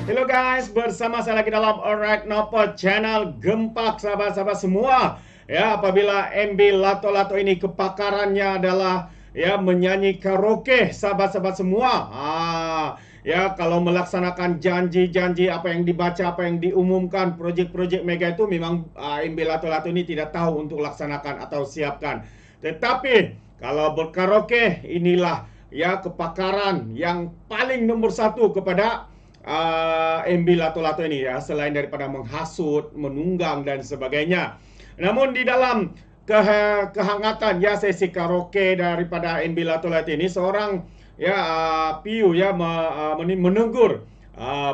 Hello guys, bersama saya lagi dalam Alright Nopo Channel. Gempak sahabat-sahabat semua. Ya, apabila MB Lato-Lato ini kepakarannya adalah ya menyanyi karaoke, sahabat-sahabat semua. Ya, kalau melaksanakan janji-janji apa yang dibaca, apa yang diumumkan, projek-projek mega itu memang MB Lato-Lato ini tidak tahu untuk laksanakan atau siapkan. Tetapi kalau berkaraoke, inilah ya kepakaran yang paling nomor satu kepada MB Lato-Lato ini ya, selain daripada menghasut, menunggang dan sebagainya. Namun di dalam kehangatan ya sesi karaoke daripada MB Lato-Lato ini, seorang ya PU ya menegur,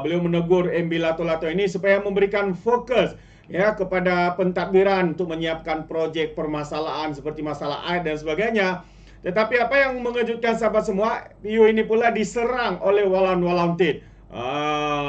beliau menegur MB Lato-Lato ini supaya memberikan fokus ya kepada pentadbiran untuk menyiapkan projek permasalahan seperti masalah air dan sebagainya. Tetapi apa yang mengejutkan sahabat semua, PU ini pula diserang oleh Walan Tid.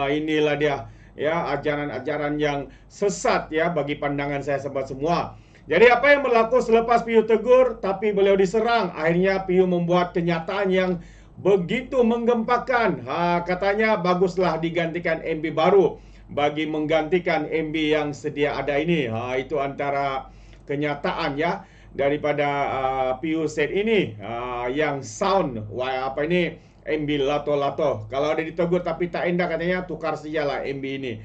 Inilah dia ya ajaran-ajaran yang sesat ya bagi pandangan saya sahabat semua. Jadi apa yang berlaku selepas PU tegur tapi beliau diserang, akhirnya PU membuat kenyataan yang begitu menggempakan. Katanya baguslah digantikan MB baru bagi menggantikan MB yang sedia ada ini. Itu antara kenyataan ya daripada PU set ini yang sound apa ini MB Lato-Lato. Kalau ada ditegur tapi tak indah katanya tukar sajalah MB ini.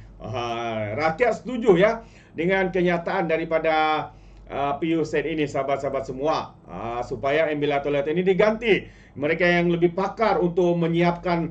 Rakyat setuju ya dengan kenyataan daripada PU set ini sahabat-sahabat semua. Supaya MB Lato-Lato ini diganti. Mereka yang lebih pakar untuk menyiapkan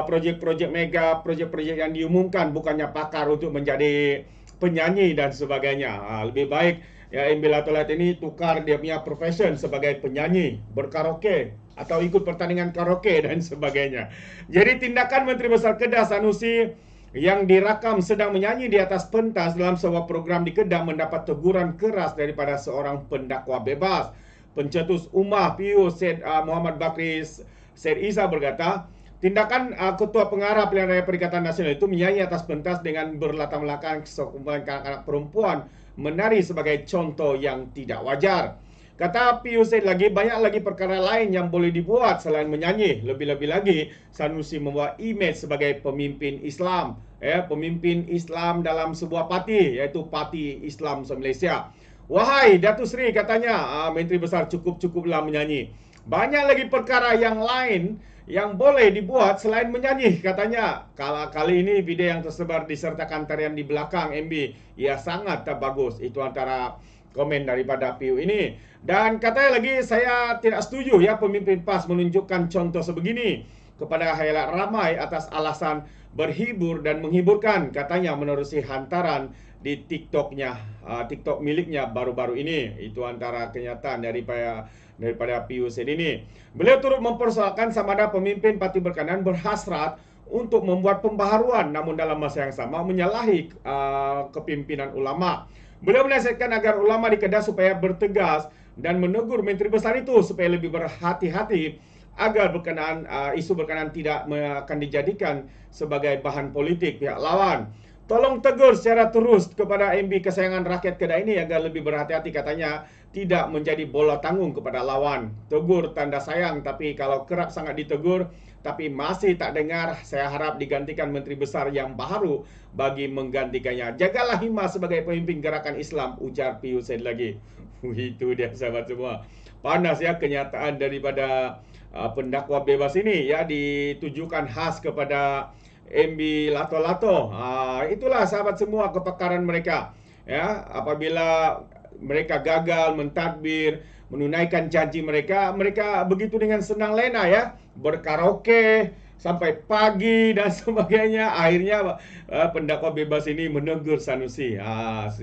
projek-projek mega, projek-projek yang diumumkan, bukannya pakar untuk menjadi penyanyi dan sebagainya. Lebih baik ya MB Lato-Lato ini tukar dia punya profession sebagai penyanyi, berkaraoke atau ikut pertandingan karaoke dan sebagainya. Jadi tindakan Menteri Besar Kedah Sanusi yang dirakam sedang menyanyi di atas pentas dalam sebuah program di Kedah mendapat teguran keras daripada seorang pendakwa bebas. Pencetus Ummah PU Syed Muhammad Bakri Syed Isa berkata, tindakan Ketua Pengarah Pilihan Raya Perikatan Nasional itu menyanyi atas pentas dengan berlatar belakang sekumpulan anak perempuan menari sebagai contoh yang tidak wajar. Kata PU Syed lagi, banyak lagi perkara lain yang boleh dibuat selain menyanyi. Lebih-lebih lagi, Sanusi membawa imej sebagai pemimpin Islam. Pemimpin Islam dalam sebuah parti, yaitu Parti Islam Se-Malaysia. Wahai Datuk Seri, katanya, Menteri Besar cukup-cukuplah menyanyi. Banyak lagi perkara yang lain yang boleh dibuat selain menyanyi, katanya. Kali ini video yang tersebar disertakan tarian di belakang MB, ya sangat tak bagus. Itu antara komen daripada PU ini. Dan katanya lagi, saya tidak setuju ya pemimpin PAS menunjukkan contoh sebegini kepada khalayak ramai atas alasan berhibur dan menghiburkan, katanya menerusi hantaran di TikTok miliknya baru-baru ini. Itu antara kenyataan daripada PU Syed ini. Beliau turut mempersoalkan sama ada pemimpin parti berkanan berhasrat untuk membuat pembaharuan, namun dalam masa yang sama menyalahi kepimpinan ulama. Beliau menasihatkan agar ulama di Kedah supaya bertegas dan menegur Menteri Besar itu supaya lebih berhati-hati agar isu berkenaan tidak akan dijadikan sebagai bahan politik pihak lawan. Tolong tegur secara terus kepada MB kesayangan rakyat Kedah ini agar lebih berhati-hati, katanya, tidak menjadi bola tanggung kepada lawan. Tegur tanda sayang, tapi kalau kerap sangat ditegur tapi masih tak dengar, saya harap digantikan Menteri Besar yang baru bagi menggantikannya. Jagalah hima sebagai pemimpin gerakan Islam, ujar PU Syed lagi. Itu dia sahabat semua. Panas ya kenyataan daripada pendakwa bebas ini ya, ditujukan khas kepada MB Lato-Lato. Itulah sahabat semua kepakaran mereka. Ya, apabila mereka gagal mentadbir, menunaikan janji mereka, mereka begitu dengan senang lena ya, berkaraoke sampai pagi dan sebagainya. Akhirnya pendakwa bebas ini menegur Sanusi.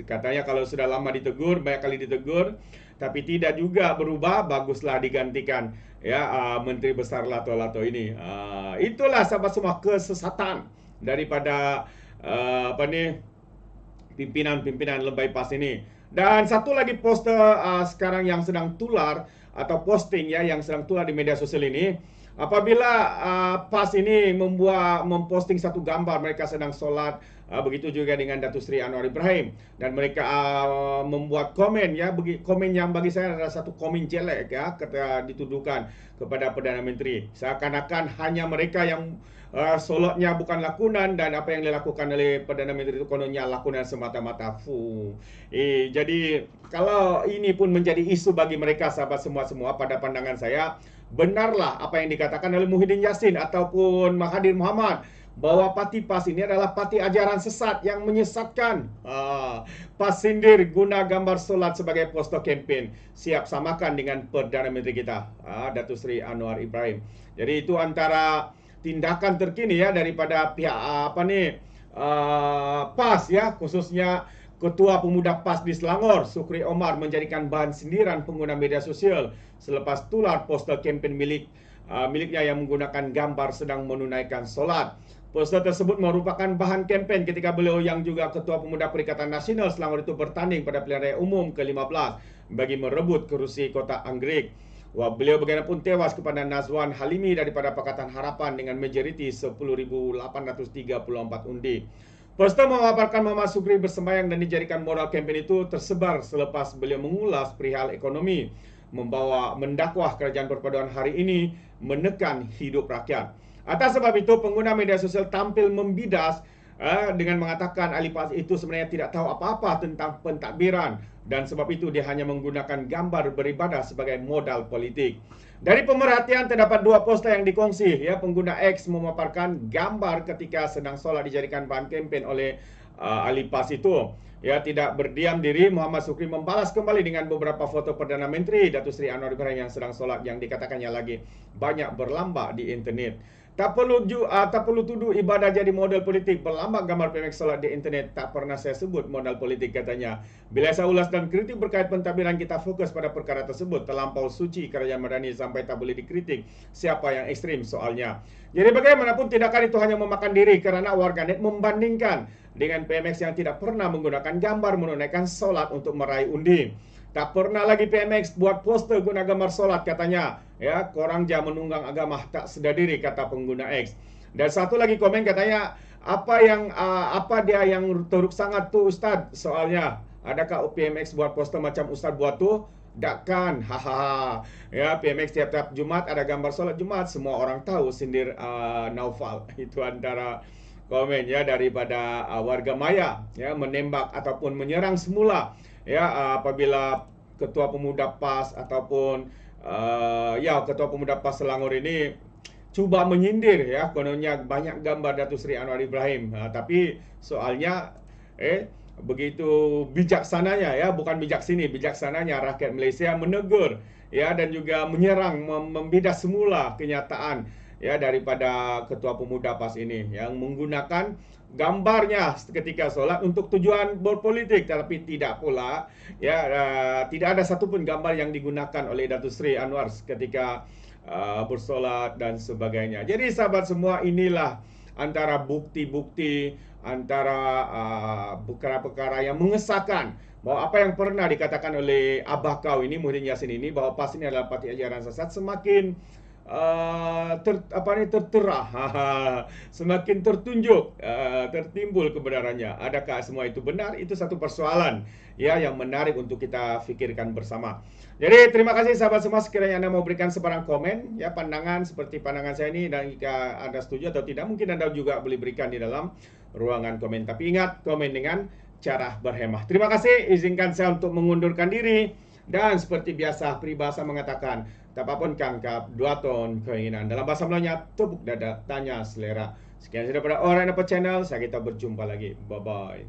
Katanya kalau sudah lama ditegur, banyak kali ditegur, tapi tidak juga berubah, baguslah digantikan ya Menteri Besar Lato-Lato ini. Itulah sahabat semua kesesatan daripada pimpinan-pimpinan lebay PAS ini. Dan satu lagi poster sekarang yang sedang tular atau posting ya yang sedang tular di media sosial ini, Apabila PAS ini memposting satu gambar mereka sedang solat, begitu juga dengan Datuk Seri Anwar Ibrahim, dan mereka membuat komen, ya, komen yang bagi saya adalah satu komen jelek, ya, ketika dituduhkan kepada Perdana Menteri, seakan-akan hanya mereka yang solatnya bukan lakonan, dan apa yang dilakukan oleh Perdana Menteri itu kononnya lakonan semata-mata. Jadi kalau ini pun menjadi isu bagi mereka, sahabat semua, pada pandangan saya, benarlah apa yang dikatakan oleh Muhyiddin Yassin ataupun Mahathir Mohamad, bahwa parti PAS ini adalah parti ajaran sesat yang menyesatkan. PAS sindir guna gambar solat sebagai poster kempen. Siap samakan dengan Perdana Menteri kita, Datuk Seri Anwar Ibrahim. Jadi itu antara tindakan terkini, ya, daripada pihak PAS, ya, khususnya Ketua Pemuda PAS di Selangor, Sukri Omar, menjadikan bahan sindiran pengguna media sosial selepas tular poster kempen miliknya yang menggunakan gambar sedang menunaikan solat. Poster tersebut merupakan bahan kempen ketika beliau yang juga Ketua Pemuda Perikatan Nasional Selangor itu bertanding pada pilihan raya umum ke-15 bagi merebut kerusi Kota Anggerik. Beliau bagaimanapun tewas kepada Nazwan Halimi daripada Pakatan Harapan dengan majoriti 10,834 undi. Poster memaparkan Muhammad Sukri bersembayang dan dijadikan modal kempen itu tersebar selepas beliau mengulas perihal ekonomi, mendakwah kerajaan perpaduan hari ini menekan hidup rakyat. Atas sebab itu, pengguna media sosial tampil membidas dengan mengatakan ahli PAS itu sebenarnya tidak tahu apa-apa tentang pentadbiran, dan sebab itu dia hanya menggunakan gambar beribadah sebagai modal politik. Dari pemerhatian terdapat dua poster yang dikongsi, ya. Pengguna X memaparkan gambar ketika sedang solat dijadikan bahan kempen oleh ahli PAS itu. Ya, tidak berdiam diri, Muhammad Sukri membalas kembali dengan beberapa foto Perdana Menteri Datuk Seri Anwar Ibrahim yang sedang solat, yang dikatakannya lagi banyak berlambak di internet. Tak perlu tuduh ibadah jadi modal politik. Berlambak gambar PMX solat di internet tak pernah saya sebut modal politik, katanya. Bila saya ulas dan kritik berkait pentadbiran, kita fokus pada perkara tersebut. Terlampau suci kerajaan Madani sampai tak boleh dikritik. Siapa yang ekstrim soalnya. Jadi bagaimanapun tindakan itu hanya memakan diri kerana warganet membandingkan dengan PMX yang tidak pernah menggunakan gambar menunaikan solat untuk meraih undi. Tak pernah lagi PMX buat poster guna gambar solat, katanya. Ya, korang jangan menunggang agama tak sedar diri, kata pengguna X. Dan satu lagi komen katanya, apa dia yang teruk sangat tu Ustaz? Soalnya, adakah PMX buat poster macam Ustaz buat tu? Takkan, hahaha. Ya, PMX tiap-tiap Jumat ada gambar solat Jumat, semua orang tahu, sindir Naufal. Itu antara komen, ya, daripada warga maya, ya, menembak ataupun menyerang semula, ya, apabila Ketua Pemuda PAS ataupun Ketua Pemuda PAS Selangor ini cuba menyindir, ya, kononnya banyak gambar Datuk Seri Anwar Ibrahim. Tapi soalnya begitu bijaksananya, ya, bukan bijaksananya rakyat Malaysia menegur, ya, dan juga menyerang, membidas semula kenyataan, ya, daripada Ketua Pemuda PAS ini yang menggunakan gambarnya ketika solat untuk tujuan berpolitik, tetapi tidak pula, ya, tidak ada satupun gambar yang digunakan oleh Datuk Seri Anwar ketika bersolat dan sebagainya. Jadi sahabat semua, inilah antara bukti-bukti, antara perkara-perkara yang mengesahkan bahwa apa yang pernah dikatakan oleh Abah Kau ini, Muhyiddin Yassin ini, bahwa PAS ini adalah parti ajaran sesat, semakin tertera, semakin tertunjuk, tertimbul kebenarannya. Adakah semua itu benar? Itu satu persoalan, ya, yang menarik untuk kita fikirkan bersama. Jadi terima kasih sahabat semua, sekiranya Anda mau berikan sebarang komen, ya, pandangan seperti pandangan saya ini, dan jika Anda setuju atau tidak, mungkin Anda juga boleh berikan di dalam ruangan komen. Tapi ingat, komen dengan cara berhemah. Terima kasih, izinkan saya untuk mengundurkan diri. Dan seperti biasa, peribahasa mengatakan, tak apapun kangkap, 2 ton keinginan. Dalam bahasa Melayunya, tepuk dada, tanya selera. Sekian saja daripada Orang Dapat Channel. Saya kita berjumpa lagi. Bye-bye.